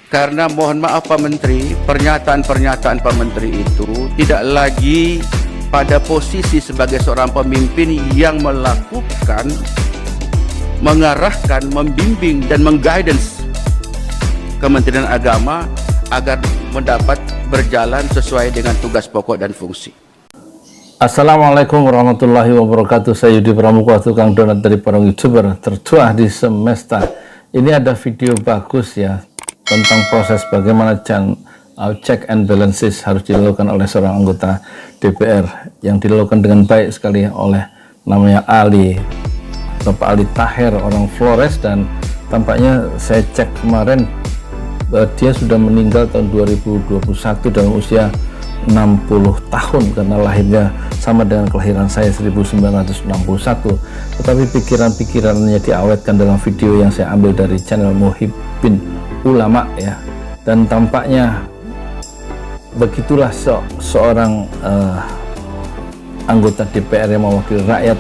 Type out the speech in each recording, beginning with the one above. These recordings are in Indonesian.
Karena mohon maaf Pak Menteri, pernyataan-pernyataan Pak Menteri itu tidak lagi pada posisi sebagai seorang pemimpin yang melakukan, mengarahkan, membimbing dan mengguidance Kementerian Agama agar mendapat berjalan sesuai dengan tugas pokok dan fungsi. Assalamualaikum warahmatullahi wabarakatuh. Saya Yudi Pramuka, tukang donat dari para YouTuber tertua di semesta. Ini ada video bagus ya tentang proses bagaimana check and balances harus dilakukan oleh seorang anggota DPR yang dilakukan dengan baik sekali oleh namanya Ali, Bapak Ali Taher, orang Flores, dan tampaknya saya cek kemarin dia sudah meninggal tahun 2021 dalam usia 60 tahun karena lahirnya sama dengan kelahiran saya 1961, tetapi pikiran-pikirannya diawetkan dalam video yang saya ambil dari channel Muhibbin Ulama ya. Dan tampaknya begitulah seorang anggota DPR yang mewakili rakyat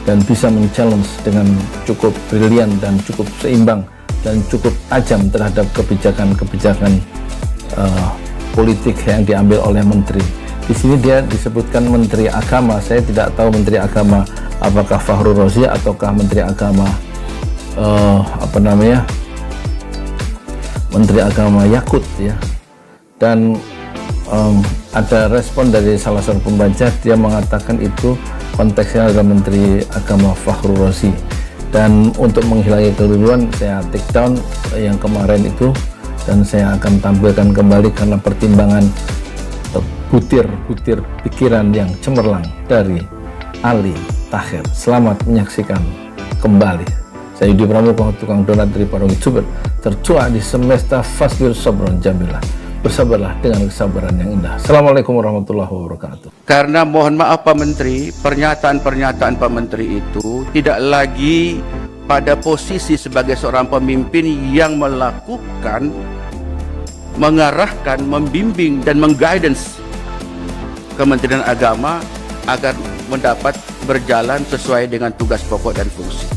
dan bisa men-challenge dengan cukup brilian dan cukup seimbang dan cukup tajam terhadap kebijakan-kebijakan politik yang diambil oleh menteri. Di sini dia disebutkan Menteri Agama. Saya tidak tahu Menteri Agama apakah Fakhrul Razi ataukah Menteri Agama Menteri Agama Yakut ya. Dan ada respon dari salah seorang pembaca, dia mengatakan itu konteksnya adalah Menteri Agama Fakhrul Razi. Dan untuk menghilangi keliruan, saya take down yang kemarin itu dan saya akan tampilkan kembali karena pertimbangan butir-butir pikiran yang cemerlang dari Ali Taher. Selamat menyaksikan kembali. Saya Yudi Pramuka, tukang donat dari para YouTuber tertua di semesta. Fasbir sabran jamilah, bersabarlah dengan kesabaran yang indah. Assalamualaikum warahmatullahi wabarakatuh. Karena mohon maaf Pak Menteri, pernyataan-pernyataan Pak Menteri itu tidak lagi pada posisi sebagai seorang pemimpin yang melakukan, mengarahkan, membimbing dan mengguidance Kementerian Agama agar mendapat berjalan sesuai dengan tugas pokok dan fungsi.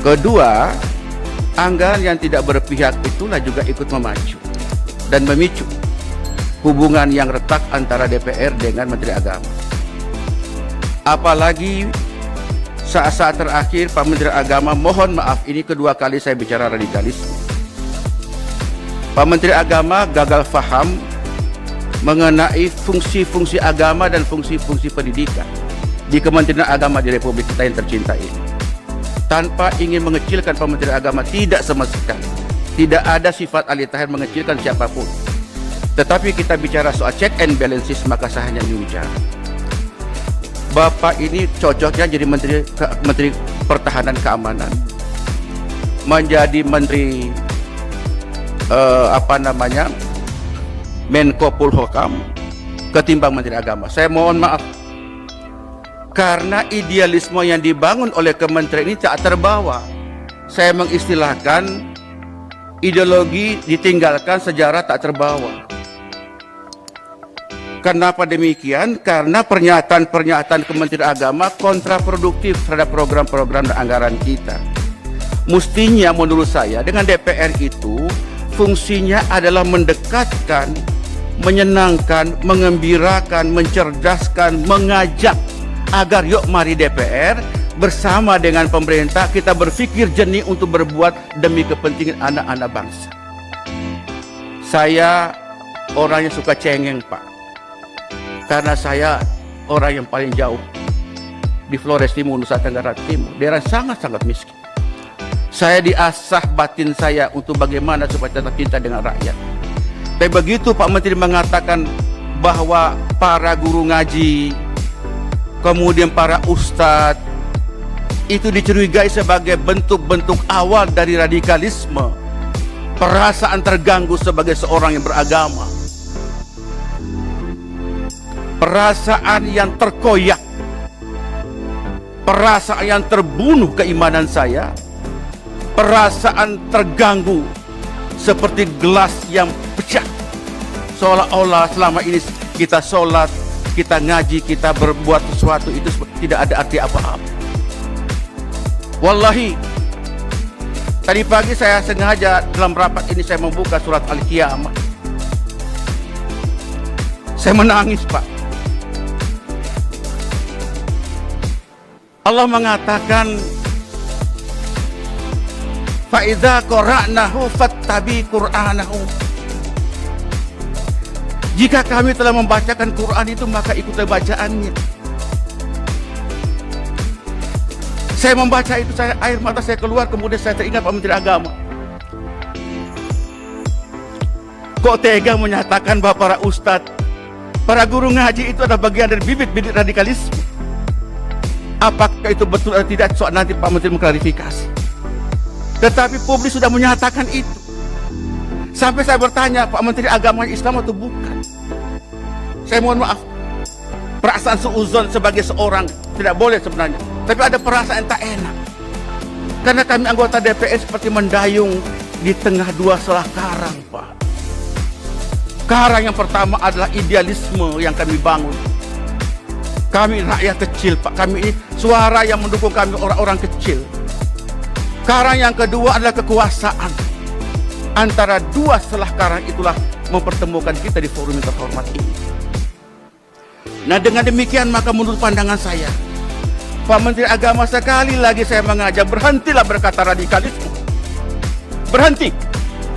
Kedua, anggaran yang tidak berpihak itulah juga ikut memacu dan memicu hubungan yang retak antara DPR dengan Menteri Agama. Apalagi saat-saat terakhir Pak Menteri Agama, mohon maaf ini kedua kali saya bicara radikalisme. Pak Menteri Agama gagal faham mengenai fungsi-fungsi agama dan fungsi-fungsi pendidikan di Kementerian Agama di Republik kita yang tercinta ini. Tanpa ingin mengecilkan Pak Menteri Agama, tidak sama sekali. Tidak ada sifat Ali Taher mengecilkan siapapun. Tetapi kita bicara soal check and balances, maka saya hanya ingin bicara. Bapak ini cocoknya jadi Menteri Pertahanan Keamanan, menjadi Menteri Menko Polhukam ketimbang Menteri Agama. Saya mohon maaf, karena idealisme yang dibangun oleh kementerian ini tak terbawa. Saya mengistilahkan ideologi ditinggalkan, sejarah tak terbawa. Kenapa demikian? Karena pernyataan-pernyataan Kementerian Agama kontraproduktif terhadap program-program dan anggaran kita. Mestinya menurut saya dengan DPR itu fungsinya adalah mendekatkan, menyenangkan, mengembirakan, mencerdaskan, mengajak agar yuk mari DPR bersama dengan pemerintah kita berpikir jernih untuk berbuat demi kepentingan anak-anak bangsa. Saya orang yang suka cengeng Pak, karena saya orang yang paling jauh di Flores Timur, Nusa Tenggara Timur, daerah sangat-sangat miskin. Saya diasah batin saya untuk bagaimana supaya tetap cinta dengan rakyat. Tapi begitu Pak Menteri mengatakan bahwa para guru ngaji, kemudian para ustadz itu dicurigai sebagai bentuk-bentuk awal dari radikalisme, perasaan terganggu sebagai seorang yang beragama, perasaan yang terkoyak, perasaan yang terbunuh keimanan saya, perasaan terganggu seperti gelas yang pecah, seolah-olah selama ini kita sholat, kita ngaji, kita berbuat sesuatu itu tidak ada arti apa-apa. Wallahi Tadi pagi saya sengaja dalam rapat ini saya membuka surat Al-Qiyamah. Saya menangis, Pak. Allah mengatakan, "Fa'idza qara'nahu fattabi Qur'anahu." Jika kami telah membacakan Quran itu, maka ikutlah bacaannya. Saya membaca itu, air mata saya keluar, kemudian saya teringat Pak Menteri Agama. Kok tega menyatakan bahwa para ustadz, para guru ngaji itu adalah bagian dari bibit-bibit radikalisme? Apakah itu betul atau tidak? Soal nanti Pak Menteri mengklarifikasi. Tetapi publik sudah menyatakan itu. Sampai saya bertanya, Pak Menteri Agama Islam atau bukan? Saya mohon maaf, perasaan suuzon sebagai seorang tidak boleh sebenarnya. Tapi ada perasaan tak enak. Karena kami anggota DPR seperti mendayung di tengah dua selah karang, Pak. Karang yang pertama adalah idealisme yang kami bangun. Kami rakyat kecil, Pak. Kami ini suara yang mendukung kami, orang-orang kecil. Karang yang kedua adalah kekuasaan. Antara dua selah karang itulah mempertemukan kita di forum yang terhormat ini. Nah, dengan demikian maka menurut pandangan saya, Pak Menteri Agama, sekali lagi saya mengajak, berhentilah berkata radikalisme. Berhenti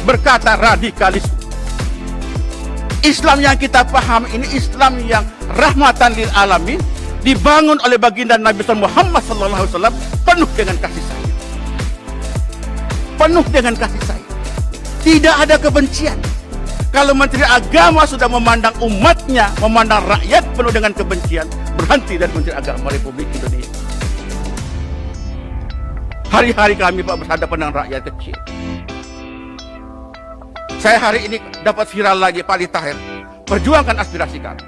berkata radikalisme. Islam yang kita paham ini Islam yang rahmatan lil alamin, dibangun oleh baginda Nabi Muhammad SAW, penuh dengan kasih sayang. Penuh dengan kasih sayang. Tidak ada kebencian. Kalau Menteri Agama sudah memandang umatnya, memandang rakyat penuh dengan kebencian, berhenti dari Menteri Agama Republik Indonesia. Hari-hari kami, Pak, berhadapan dengan rakyat kecil. Saya hari ini dapat viral lagi, Pak Ali Tahir, perjuangkan aspirasi kami.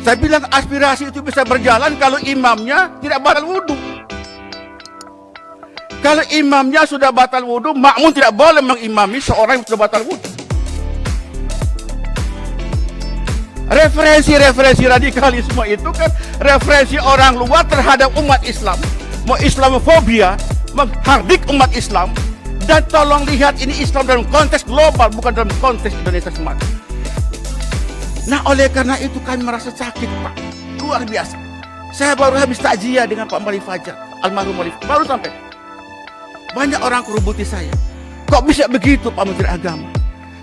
Saya bilang aspirasi itu bisa berjalan kalau imamnya tidak batal wudhu. Kalau imamnya sudah batal wudhu, makmum tidak boleh mengimami seorang yang sudah batal wudhu. Referensi radikalisme itu kan referensi orang luar terhadap umat Islam, mau Islamofobia, menghardik umat Islam. Dan tolong lihat, ini Islam dalam konteks global, bukan dalam konteks Indonesia semata. Nah, oleh karena itu kami merasa sakit, Pak, luar biasa. Saya baru habis takziah dengan Pak Mali Fajar, almarhum Mali, baru sampai. Banyak orang kerubuti saya. Kok bisa begitu, Pak Menteri Agama?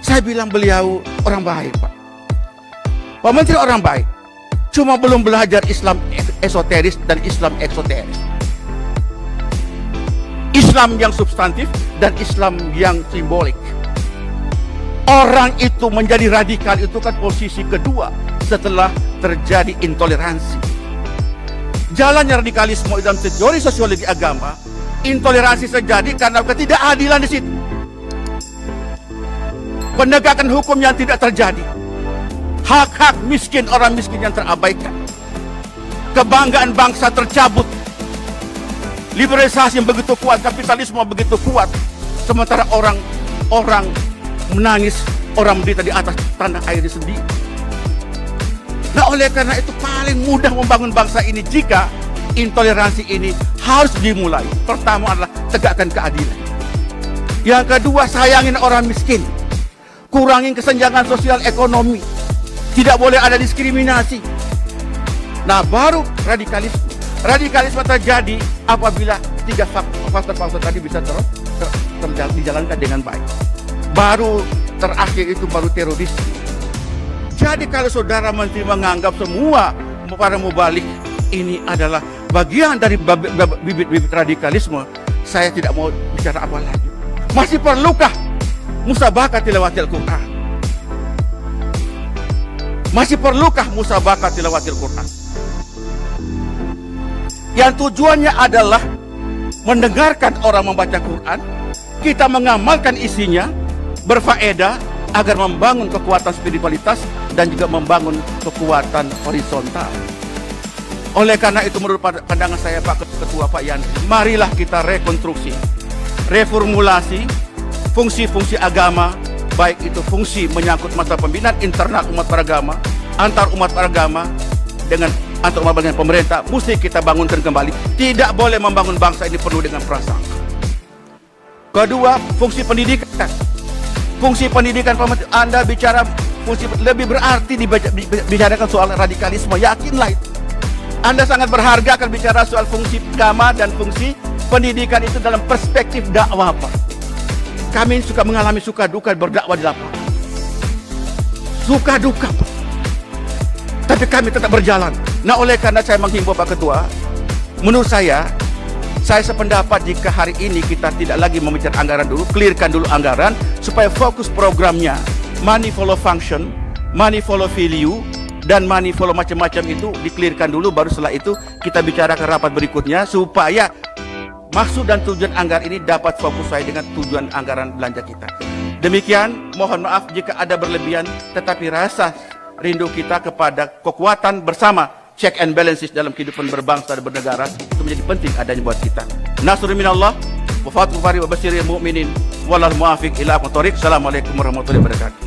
Saya bilang beliau orang baik, Pak. Pak Menteri orang baik, cuma belum belajar Islam esoteris dan Islam eksoteris. Islam yang substantif dan Islam yang simbolik. Orang itu menjadi radikal itu kan posisi kedua setelah terjadi intoleransi. Jalannya radikalisme dalam teori sosiologi agama, intoleransi terjadi karena ketidakadilan di situ. Penegakan hukum yang tidak terjadi. Hak-hak miskin, orang miskin yang terabaikan. Kebanggaan bangsa tercabut. Liberalisasi yang begitu kuat, kapitalisme begitu kuat, sementara orang menangis, orang menderita di atas tanah air sendiri. Nah, oleh karena itu paling mudah membangun bangsa ini jika intoleransi ini harus dimulai. Pertama adalah tegakkan keadilan. Yang kedua, sayangin orang miskin, kurangin kesenjangan sosial ekonomi, tidak boleh ada diskriminasi. Nah, baru radikalisme. Radikalisme terjadi apabila tiga faktor-faktor tadi bisa dijalankan dengan baik. Baru terakhir itu baru teroris. Jadi kalau saudara menteri menganggap semua para mubalik ini adalah bagian dari bibit-bibit radikalisme, saya tidak mau bicara apa lagi. Masih perlukah musabaqah tilawatil Quran? Masih perlukah musabaqah tilawatil Quran? Yang tujuannya adalah mendengarkan orang membaca Quran, kita mengamalkan isinya, berfaedah agar membangun kekuatan spiritualitas dan juga membangun kekuatan horizontal. Oleh karena itu menurut pandangan saya, Pak Ketua, Pak Yan, marilah kita rekonstruksi, reformulasi fungsi-fungsi agama, baik itu fungsi menyangkut masalah pembinaan internal umat beragama, antar umat beragama, dengan antar umat dengan pemerintah, mesti kita bangunkan kembali. Tidak boleh membangun bangsa ini penuh dengan prasangka. Kedua, fungsi pendidikan. Fungsi pendidikan, Anda bicara fungsi lebih berarti dibicarakan soal radikalisme. Yakinlah itu. Anda sangat berharga akan bicara soal fungsi agama dan fungsi pendidikan itu dalam perspektif dakwah, Pak. Kami suka mengalami suka duka berdakwah di lapangan. Suka duka, Pak. Tapi kami tetap berjalan. Nah, oleh karena saya menghimbau Pak Ketua, menurut saya sependapat jika hari ini kita tidak lagi membicarakan anggaran dulu, clearkan dulu anggaran supaya fokus programnya money follow function, money follow value, dan money follow macam-macam itu di-clearkan dulu, baru setelah itu kita bicarakan rapat berikutnya supaya maksud dan tujuan anggaran ini dapat fokus sesuai dengan tujuan anggaran belanja kita. Demikian, mohon maaf jika ada berlebihan, tetapi rasa rindu kita kepada kekuatan bersama check and balances dalam kehidupan berbangsa dan bernegara itu menjadi penting adanya buat kita. Nasrun minallah wa fathun qarib wa basyiril mu'minin wallahul muwaffiq ila aqwamit thoriq. Assalamualaikum warahmatullahi wabarakatuh.